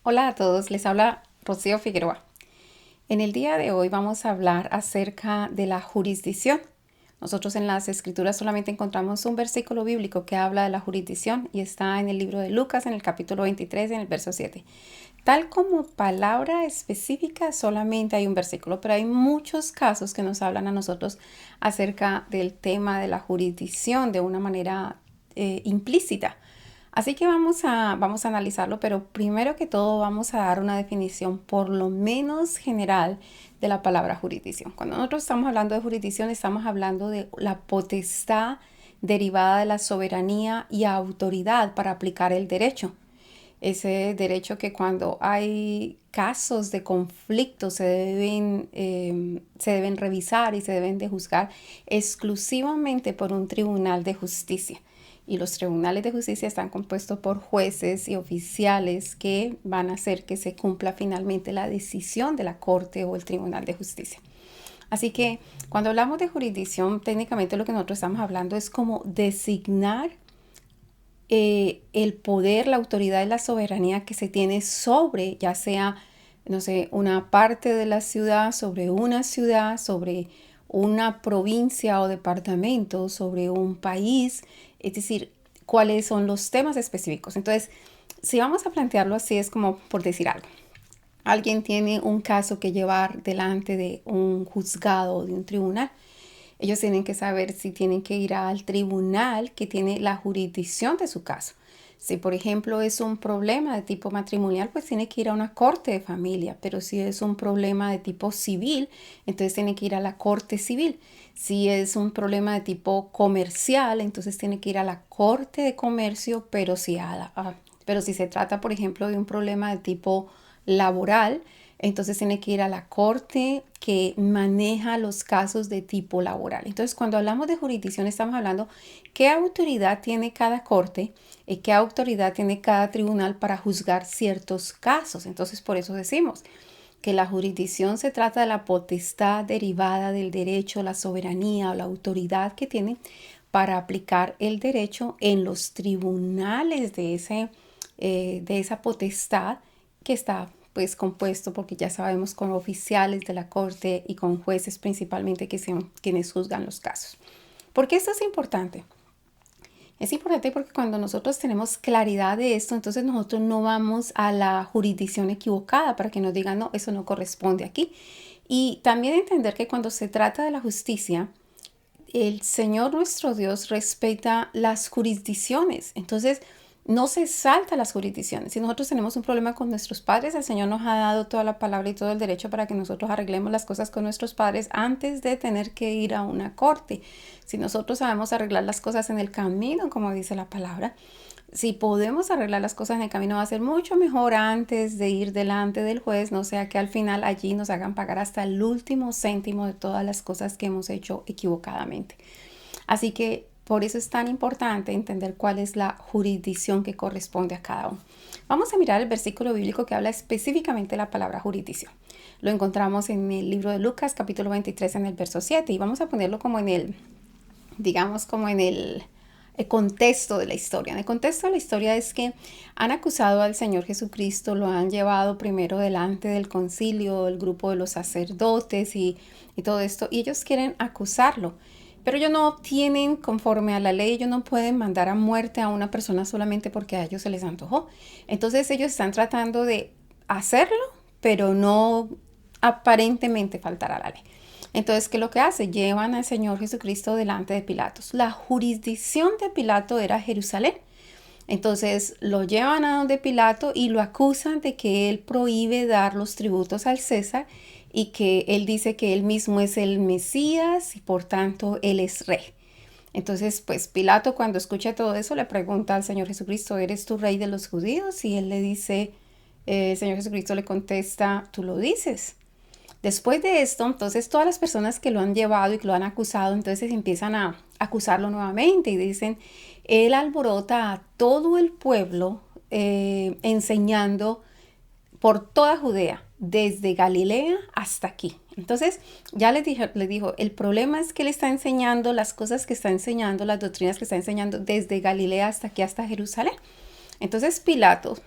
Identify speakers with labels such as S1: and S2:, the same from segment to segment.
S1: Hola a todos, les habla Rocío Figueroa. En el día de hoy vamos a hablar acerca de la jurisdicción. Nosotros en las escrituras solamente encontramos un versículo bíblico que habla de la jurisdicción y está en el libro de Lucas en el capítulo 23 en el verso 7. Tal como palabra específica solamente hay un versículo, pero hay muchos casos que nos hablan a nosotros acerca del tema de la jurisdicción de una manera implícita. Así que vamos a analizarlo, pero primero que todo vamos a dar una definición por lo menos general de la palabra jurisdicción. Cuando nosotros estamos hablando de jurisdicción, estamos hablando de la potestad derivada de la soberanía y autoridad para aplicar el derecho. Ese derecho que cuando hay casos de conflicto se deben revisar y se deben de juzgar exclusivamente por un tribunal de justicia. Y los tribunales de justicia están compuestos por jueces y oficiales que van a hacer que se cumpla finalmente la decisión de la Corte o el Tribunal de Justicia. Así que cuando hablamos de jurisdicción, técnicamente lo que nosotros estamos hablando es como designar el poder, la autoridad y la soberanía que se tiene sobre, ya sea, no sé, una parte de la ciudad, sobre una provincia o departamento, sobre un país, es decir, cuáles son los temas específicos. Entonces, si vamos a plantearlo así, es como por decir algo. Alguien tiene un caso que llevar delante de un juzgado o de un tribunal. Ellos tienen que saber si tienen que ir al tribunal que tiene la jurisdicción de su caso. Si, por ejemplo, es un problema de tipo matrimonial, pues tiene que ir a una corte de familia. Pero si es un problema de tipo civil, entonces tiene que ir a la corte civil. Si es un problema de tipo comercial, entonces tiene que ir a la corte de comercio. Pero si se trata, por ejemplo, de un problema de tipo laboral, entonces tiene que ir a la corte que maneja los casos de tipo laboral. Entonces, cuando hablamos de jurisdicción, estamos hablando qué autoridad tiene cada corte y qué autoridad tiene cada tribunal para juzgar ciertos casos. Entonces, por eso decimos que la jurisdicción se trata de la potestad derivada del derecho, la soberanía o la autoridad que tiene para aplicar el derecho en los tribunales de esa potestad que está pues compuesto, porque ya sabemos, con oficiales de la corte y con jueces principalmente que son quienes juzgan los casos. ¿Por qué esto es importante? Es importante porque cuando nosotros tenemos claridad de esto, entonces nosotros no vamos a la jurisdicción equivocada para que nos digan, no, eso no corresponde aquí. Y también entender que cuando se trata de la justicia, el Señor nuestro Dios respeta las jurisdicciones. Entonces, no se salta las jurisdicciones. Si nosotros tenemos un problema con nuestros padres, el Señor nos ha dado toda la palabra y todo el derecho para que nosotros arreglemos las cosas con nuestros padres antes de tener que ir a una corte. Si nosotros sabemos arreglar las cosas en el camino, como dice la palabra, si podemos arreglar las cosas en el camino, va a ser mucho mejor antes de ir delante del juez, no sea que al final allí nos hagan pagar hasta el último céntimo de todas las cosas que hemos hecho equivocadamente. Así que por eso es tan importante entender cuál es la jurisdicción que corresponde a cada uno. Vamos a mirar el versículo bíblico que habla específicamente de la palabra jurisdicción. Lo encontramos en el libro de Lucas, capítulo 23, en el verso 7, y vamos a ponerlo como en el, digamos, como en el contexto de la historia. En el contexto de la historia es que han acusado al Señor Jesucristo, lo han llevado primero delante del concilio, el grupo de los sacerdotes y todo esto, y ellos quieren acusarlo. Pero ellos no tienen, conforme a la ley, ellos no pueden mandar a muerte a una persona solamente porque a ellos se les antojó. Entonces ellos están tratando de hacerlo, pero no aparentemente faltar a la ley. Entonces, ¿qué es lo que hace? Llevan al Señor Jesucristo delante de Pilatos. La jurisdicción de Pilato era Jerusalén. Entonces lo llevan a donde Pilato y lo acusan de que él prohíbe dar los tributos al César y que él dice que él mismo es el Mesías y por tanto él es rey. Entonces, pues Pilato, cuando escucha todo eso, le pregunta al Señor Jesucristo, ¿eres tú rey de los judíos? Y él le dice, el Señor Jesucristo le contesta, tú lo dices. Después de esto, entonces todas las personas que lo han llevado y que lo han acusado, entonces empiezan a acusarlo nuevamente y dicen, él alborota a todo el pueblo enseñando por toda Judea, desde Galilea hasta aquí. Entonces ya les dijo, el problema es que él está enseñando las cosas que está enseñando, las doctrinas que está enseñando desde Galilea hasta aquí, hasta Jerusalén. Entonces Pilato,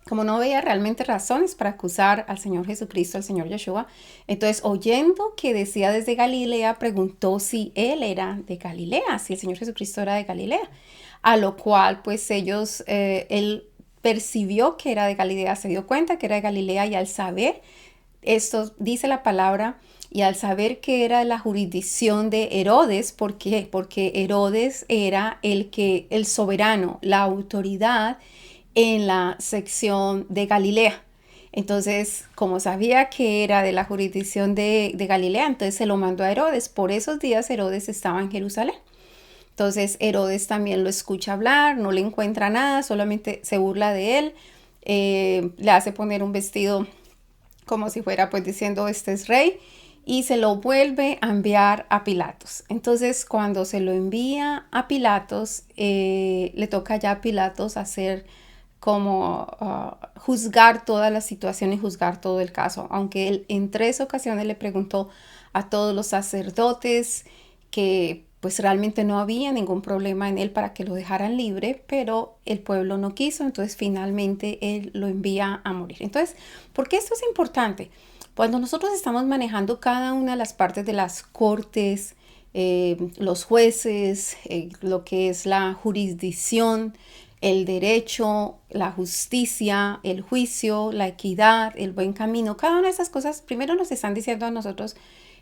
S1: como no veía realmente razones para acusar al Señor Jesucristo, al Señor Yeshua, entonces oyendo que decía desde Galilea, preguntó si él era de Galilea, si el Señor Jesucristo era de Galilea, a lo cual pues él percibió que era de Galilea, se dio cuenta que era de Galilea y al saber, esto dice la palabra, y al saber que era la jurisdicción de Herodes, ¿por qué? Porque Herodes era el soberano, la autoridad en la sección de Galilea. Entonces, como sabía que era de la jurisdicción de Galilea, entonces se lo mandó a Herodes. Por esos días Herodes estaba en Jerusalén. Entonces Herodes también lo escucha hablar, no le encuentra nada, solamente se burla de él, le hace poner un vestido como si fuera pues diciendo este es rey y se lo vuelve a enviar a Pilatos. Entonces cuando se lo envía a Pilatos, le toca ya a Pilatos hacer como juzgar toda la situación y juzgar todo el caso, aunque él en 3 ocasiones le preguntó a todos los sacerdotes que pues realmente no había ningún problema en él para que lo dejaran libre, pero el pueblo no quiso, entonces finalmente él lo envía a morir. Entonces, ¿por qué esto es importante? Cuando nosotros estamos manejando cada una de las partes de las cortes, los jueces, lo que es la jurisdicción, el derecho, la justicia, el juicio, la equidad, el buen camino, cada una de esas cosas primero nos están diciendo a nosotros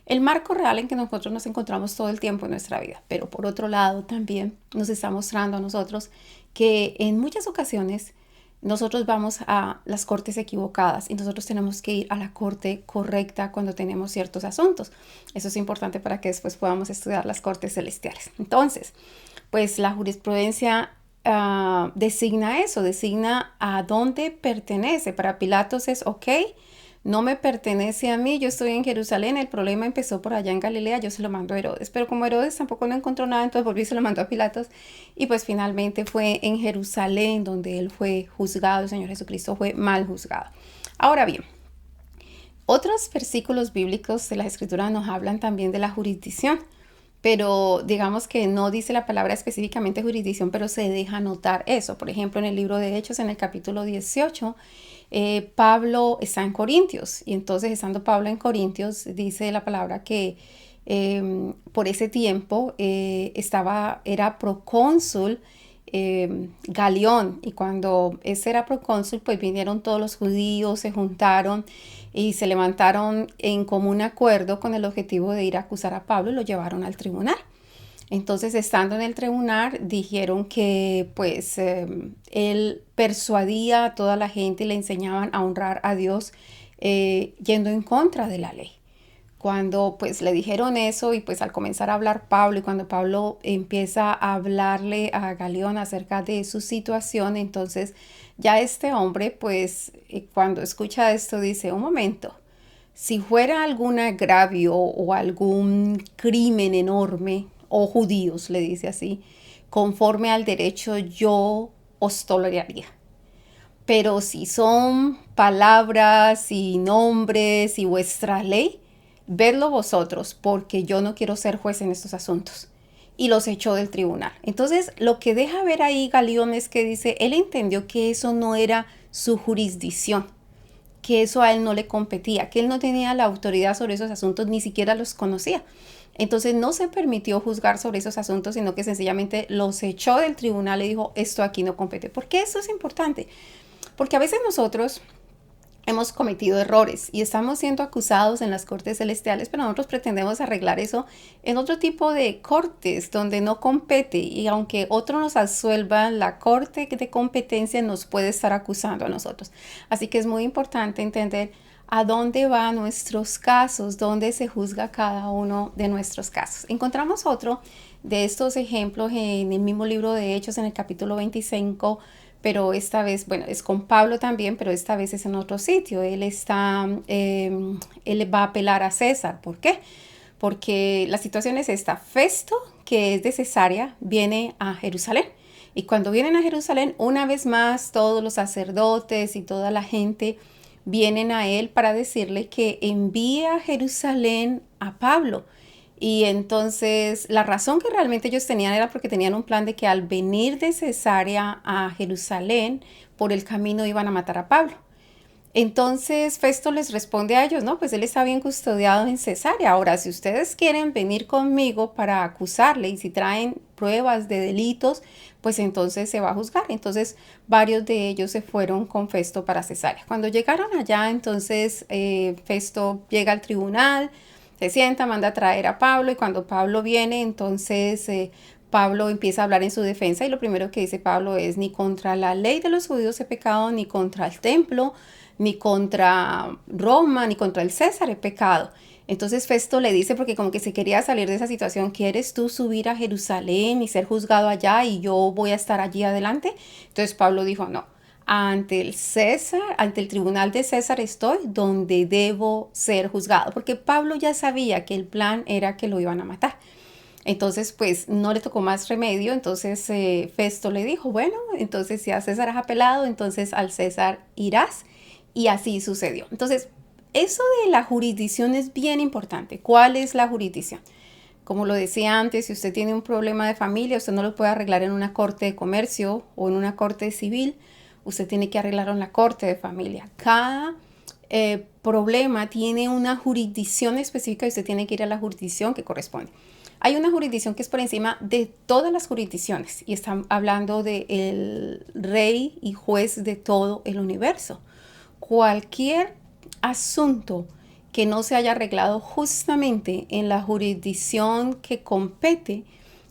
S1: el marco real en que nosotros nos encontramos todo el tiempo en nuestra vida, pero por otro lado también nos está mostrando a nosotros que en muchas ocasiones nosotros vamos a las cortes equivocadas y nosotros tenemos que ir a la corte correcta cuando tenemos ciertos asuntos. Eso es importante para que después podamos estudiar las cortes celestiales. Entonces, pues la jurisprudencia designa eso, designa a dónde pertenece. Para Pilatos es ok, no me pertenece a mí, yo estoy en Jerusalén, el problema empezó por allá en Galilea, yo se lo mando a Herodes, pero como Herodes tampoco no encontró nada, entonces volvió y se lo mandó a Pilatos y pues finalmente fue en Jerusalén donde él fue juzgado, el Señor Jesucristo fue mal juzgado. Ahora bien, otros versículos bíblicos de las Escrituras nos hablan también de la jurisdicción, pero digamos que no dice la palabra específicamente jurisdicción, pero se deja notar eso. Por ejemplo, en el libro de Hechos, en el capítulo 18, Pablo está en Corintios y entonces estando Pablo en Corintios, dice la palabra que por ese tiempo era procónsul Galión, y cuando ese era procónsul, pues vinieron todos los judíos, se juntaron y se levantaron en común acuerdo con el objetivo de ir a acusar a Pablo y lo llevaron al tribunal. Entonces, estando en el tribunal, dijeron que pues él persuadía a toda la gente y le enseñaban a honrar a Dios yendo en contra de la ley. Cuando pues le dijeron eso y pues al comenzar a hablar Pablo y cuando Pablo empieza a hablarle a Galión acerca de su situación, entonces ya este hombre pues cuando escucha esto dice, un momento, si fuera algún agravio o algún crimen enorme, o judíos, le dice así, conforme al derecho yo os toleraría. Pero si son palabras y nombres y vuestra ley, vedlo vosotros, porque yo no quiero ser juez en estos asuntos. Y los echó del tribunal. Entonces, lo que deja ver ahí Galión es que dice, él entendió que eso no era su jurisdicción, que eso a él no le competía, que él no tenía la autoridad sobre esos asuntos, ni siquiera los conocía. Entonces no se permitió juzgar sobre esos asuntos, sino que sencillamente los echó del tribunal y dijo, esto aquí no compete. ¿Por qué esto es importante? Porque a veces nosotros hemos cometido errores y estamos siendo acusados en las cortes celestiales, pero nosotros pretendemos arreglar eso en otro tipo de cortes donde no compete, y aunque otro nos absuelva, la corte de competencia nos puede estar acusando a nosotros. Así que es muy importante entender a dónde van nuestros casos, dónde se juzga cada uno de nuestros casos. Encontramos otro de estos ejemplos en el mismo libro de Hechos, en el capítulo 25, pero esta vez, bueno, es con Pablo también, pero esta vez es en otro sitio. Él va a apelar a César. ¿Por qué? Porque la situación es esta. Festo, que es de Cesarea, viene a Jerusalén. Y cuando vienen a Jerusalén, una vez más, todos los sacerdotes y toda la gente vienen a él para decirle que envíe a Jerusalén a Pablo. Y entonces la razón que realmente ellos tenían era porque tenían un plan de que al venir de Cesarea a Jerusalén por el camino iban a matar a Pablo. Entonces Festo les responde a ellos, no, pues él está bien custodiado en Cesarea. Ahora, si ustedes quieren venir conmigo para acusarle y si traen pruebas de delitos, pues entonces se va a juzgar. Entonces varios de ellos se fueron con Festo para Cesarea. Cuando llegaron allá, entonces Festo llega al tribunal, se sienta, manda a traer a Pablo y cuando Pablo viene, entonces Pablo empieza a hablar en su defensa y lo primero que dice Pablo es: ni contra la ley de los judíos he pecado, ni contra el templo, ni contra Roma, ni contra el César he pecado. Entonces Festo le dice, porque como que se quería salir de esa situación: ¿quieres tú subir a Jerusalén y ser juzgado allá y yo voy a estar allí adelante? Entonces Pablo dijo, no, ante el César, ante el tribunal de César estoy donde debo ser juzgado, porque Pablo ya sabía que el plan era que lo iban a matar. Entonces, pues no le tocó más remedio. Entonces Festo le dijo, bueno, entonces si a César has apelado, entonces al César irás. Y así sucedió. Entonces, eso de la jurisdicción es bien importante. ¿Cuál es la jurisdicción? Como lo decía antes, si usted tiene un problema de familia, usted no lo puede arreglar en una corte de comercio o en una corte civil. Usted tiene que arreglarlo en la corte de familia. Cada problema tiene una jurisdicción específica y usted tiene que ir a la jurisdicción que corresponde. Hay una jurisdicción que es por encima de todas las jurisdicciones y están hablando del rey y juez de todo el universo. Cualquier asunto que no se haya arreglado justamente en la jurisdicción que compete,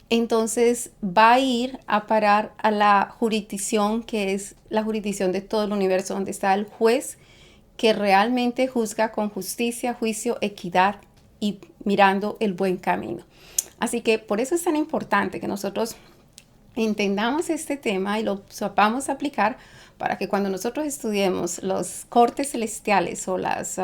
S1: entonces va a ir a parar a la jurisdicción que es la jurisdicción de todo el universo, donde está el juez que realmente juzga con justicia, juicio, equidad y mirando el buen camino. Así que por eso es tan importante que nosotros entendamos este tema y lo sepamos aplicar para que cuando nosotros estudiemos los cortes celestiales o los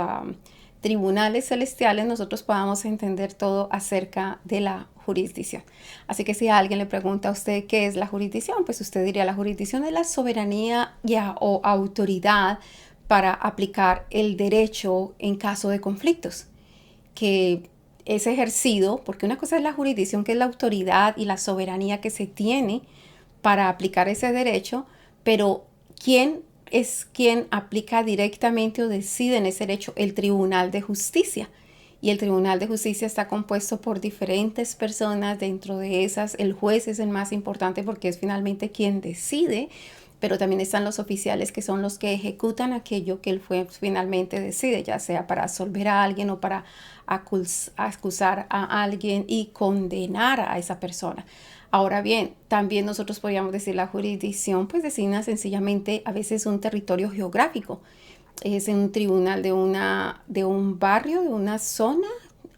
S1: tribunales celestiales, nosotros podamos entender todo acerca de la jurisdicción. Así que si alguien le pregunta a usted qué es la jurisdicción, pues usted diría: la jurisdicción es la soberanía o autoridad para aplicar el derecho en caso de conflictos, que es ejercido, porque una cosa es la jurisdicción, que es la autoridad y la soberanía que se tiene para aplicar ese derecho, pero ¿quién es quien aplica directamente o decide en ese derecho? El Tribunal de Justicia. Y el Tribunal de Justicia está compuesto por diferentes personas. Dentro de esas, el juez es el más importante porque es finalmente quien decide, pero también están los oficiales, que son los que ejecutan aquello que el juez finalmente decide, ya sea para absolver a alguien o para acusar a alguien y condenar a esa persona. Ahora bien, también nosotros podríamos decir la jurisdicción, pues designa sencillamente a veces un territorio geográfico. Es un tribunal de un barrio, de una zona,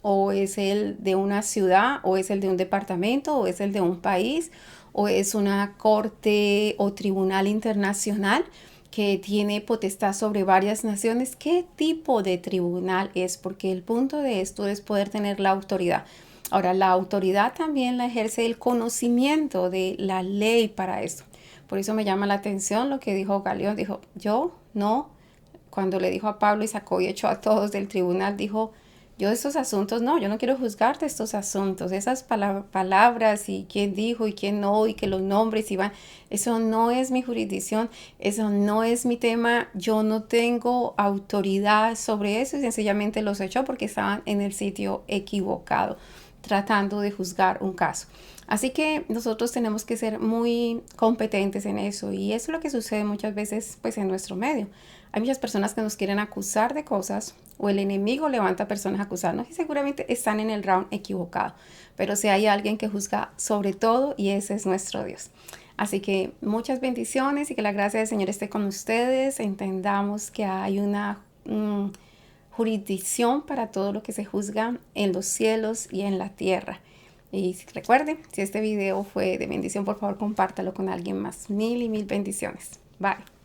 S1: o es el de una ciudad, o es el de un departamento, o es el de un país, o es una corte o tribunal internacional que tiene potestad sobre varias naciones. ¿Qué tipo de tribunal es? Porque el punto de esto es poder tener la autoridad. Ahora, la autoridad también la ejerce el conocimiento de la ley para esto. Por eso me llama la atención lo que dijo Galión. Dijo, yo no, cuando le dijo a Pablo y sacó y echó a todos del tribunal, dijo, yo de estos asuntos no, yo no quiero juzgarte estos asuntos, esas palabras y quién dijo y quién no, y que los nombres iban, eso no es mi jurisdicción, eso no es mi tema, yo no tengo autoridad sobre eso, y sencillamente los echó porque estaban en el sitio equivocado, tratando de juzgar un caso. Así que nosotros tenemos que ser muy competentes en eso, y eso es lo que sucede muchas veces pues en nuestro medio. Hay muchas personas que nos quieren acusar de cosas, o el enemigo levanta personas a acusarnos y seguramente están en el round equivocado. Pero si hay alguien que juzga sobre todo, y ese es nuestro Dios. Así que muchas bendiciones y que la gracia del Señor esté con ustedes. Entendamos que hay una jurisdicción para todo lo que se juzga en los cielos y en la tierra. Y recuerden, si este video fue de bendición, por favor compártalo con alguien más. Mil y mil bendiciones. Bye.